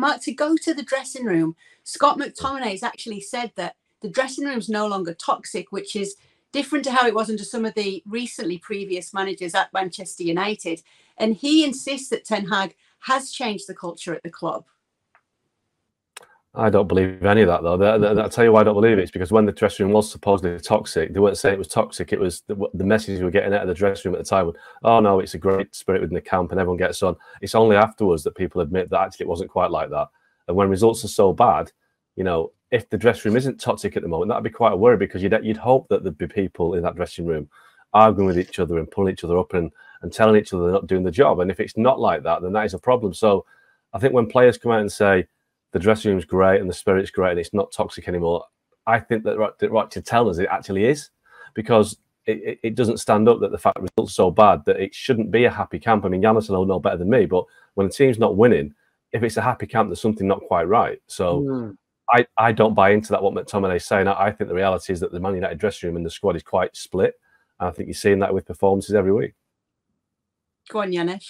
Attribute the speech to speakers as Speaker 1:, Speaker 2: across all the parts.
Speaker 1: Mark, to go to the dressing room, Scott McTominay has actually said that the dressing room's no longer toxic, which is different to how it was under some of the previous managers at Manchester United. And he insists that Ten Hag has changed the culture at the club.
Speaker 2: I don't believe any of that, though. I'll tell you why I don't believe it. It's because when the dressing room was supposedly toxic, they weren't saying it was toxic. It was the message we were getting out of the dressing room at the time. Oh, no, it's a great spirit within the camp and everyone gets on. It's only afterwards that people admit that actually it wasn't quite like that. And when results are so bad, you know, if the dressing room isn't toxic at the moment, that'd be quite a worry, because you'd hope that there'd be people in that dressing room arguing with each other and pulling each other up and telling each other they're not doing the job. And if it's not like that, then that is a problem. So I think when players come out and say, the dressing room's great and the spirit's great and it's not toxic anymore, I think that right to tell us it actually is, because it doesn't stand up that the fact the results are so bad that it shouldn't be a happy camp. I mean, Giannis will know better than me, but when the team's not winning, if it's a happy camp, there's something not quite right. So I don't buy into that, what McTominay's saying. I think the reality is that the Man United dressing room and the squad is quite split. And I think you're seeing that with performances every week.
Speaker 1: Go on, Giannis.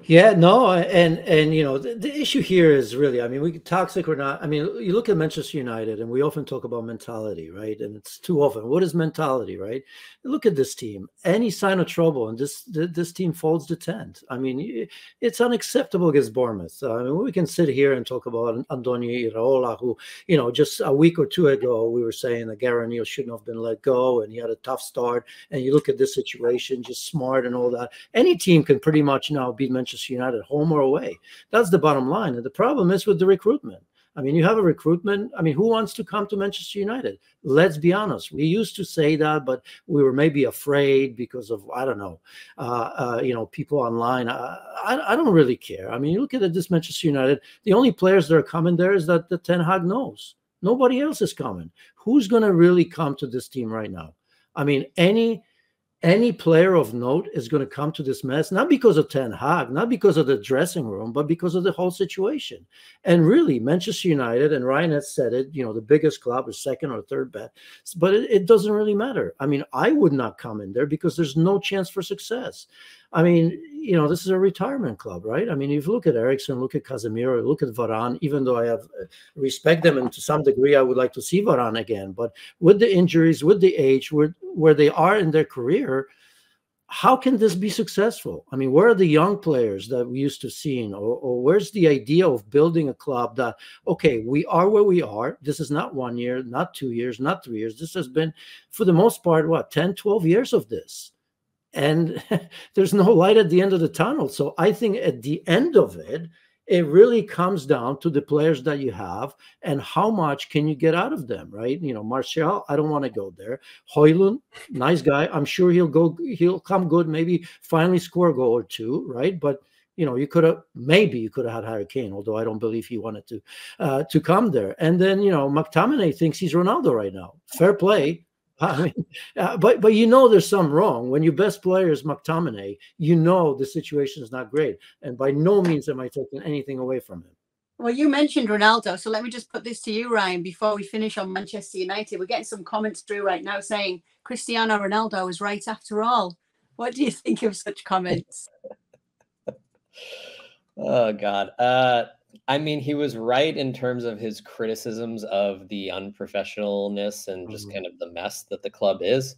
Speaker 3: Yeah, no, and you know, the issue here is really, I mean, we toxic or not. I mean, you look at Manchester United, and we often talk about mentality, right? And it's too often. What is mentality, right? Look at this team. Any sign of trouble, and this team folds the tent. I mean, it's unacceptable against Bournemouth. I mean, we can sit here and talk about Andoni Iraola, who, you know, just a week or two ago we were saying that Gary O'Neill shouldn't have been let go, and he had a tough start. And you look at this situation, just smart and all that. Any team can pretty much now beat Manchester United home or away. That's the bottom line. And the problem is with the recruitment. I mean, you have a recruitment. I mean, who wants to come to Manchester United? Let's be honest. We used to say that, but we were maybe afraid because of, I don't know, you know, people online. I don't really care. I mean, you look at this Manchester United, the only players that are coming there is that the Ten Hag knows. Nobody else is coming. Who's going to really come to this team right now? I mean, any player of note is going to come to this mess, not because of Ten Hag, not because of the dressing room, but because of the whole situation. And really, Manchester United, and Ryan has said it, you know, the biggest club is second or third best, but it doesn't really matter. I mean, I would not come in there because there's no chance for success. I mean, you know, this is a retirement club, right? I mean, if you look at Eriksen, look at Casemiro, look at Varane, even though I have respect them, and to some degree, I would like to see Varane again. But with the injuries, with the age, where they are in their career, how can this be successful? I mean, where are the young players that we used to see, or where's the idea of building a club that, okay, we are where we are. This is not 1 year, not 2 years, not 3 years. This has been, for the most part, what, 10, 12 years of this. And there's no light at the end of the tunnel. So I think at the end of it, it really comes down to the players that you have and how much can you get out of them, right? You know, Martial, I don't want to go there. Højlund, nice guy. I'm sure he'll come good, maybe finally score a goal or two, right? But you know, you could have had Harry Kane, although I don't believe he wanted to come there. And then, you know, McTominay thinks he's Ronaldo right now. Fair play. I mean, but you know there's something wrong. When your best player is McTominay, you know the situation is not great. And by no means am I taking anything away from him.
Speaker 1: Well, you mentioned Ronaldo, so let me just put this to you, Ryan, before we finish on Manchester United. We're getting some comments through right now saying Cristiano Ronaldo was right after all. What do you think of such comments?
Speaker 4: Oh, God. I mean, he was right in terms of his criticisms of the unprofessionalness and just kind of the mess that the club is.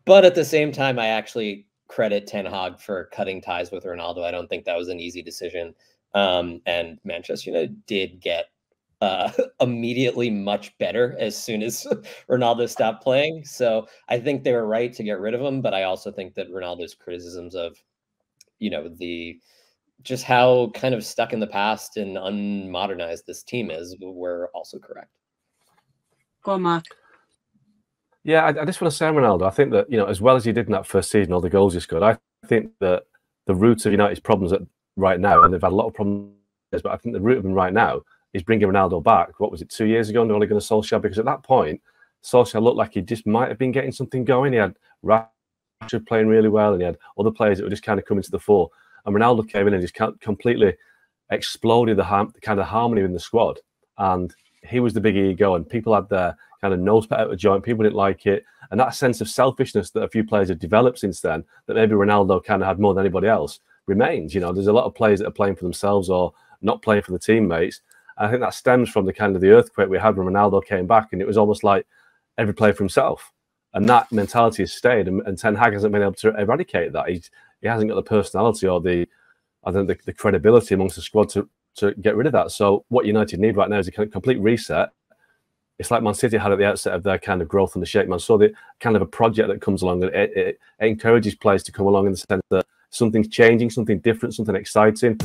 Speaker 4: But at the same time, I actually credit Ten Hag for cutting ties with Ronaldo. I don't think that was an easy decision. And Manchester United did get immediately much better as soon as Ronaldo stopped playing. So I think they were right to get rid of him. But I also think that Ronaldo's criticisms of, you know, just how kind of stuck in the past and unmodernized this team is, were also correct.
Speaker 1: Go on, Mark.
Speaker 2: Yeah, I just want to say on Ronaldo, I think that, you know, as well as he did in that first season, all the goals he scored, I think that the root of United's problems right now, and they've had a lot of problems, but I think the root of them right now is bringing Ronaldo back. What was it, 2 years ago, and only going to Solskjaer? Because at that point, Solskjaer looked like he just might have been getting something going. He had Rashford playing really well, and he had other players that were just kind of coming to the fore. And Ronaldo came in and just completely exploded the kind of harmony in the squad. And he was the big ego, and people had their kind of nose put out of joint. People didn't like it. And that sense of selfishness that a few players have developed since then, that maybe Ronaldo kind of had more than anybody else, remains. You know, there's a lot of players that are playing for themselves or not playing for the teammates. And I think that stems from the kind of the earthquake we had when Ronaldo came back, and it was almost like every player for himself. And that mentality has stayed, and Ten Hag hasn't been able to eradicate that. He hasn't got the personality or the credibility amongst the squad to get rid of that. So what United need right now is a complete reset. It's like Man City had at the outset of their kind of growth and the shape. Man saw the kind of a project that comes along, and it encourages players to come along in the sense that something's changing, something different, something exciting.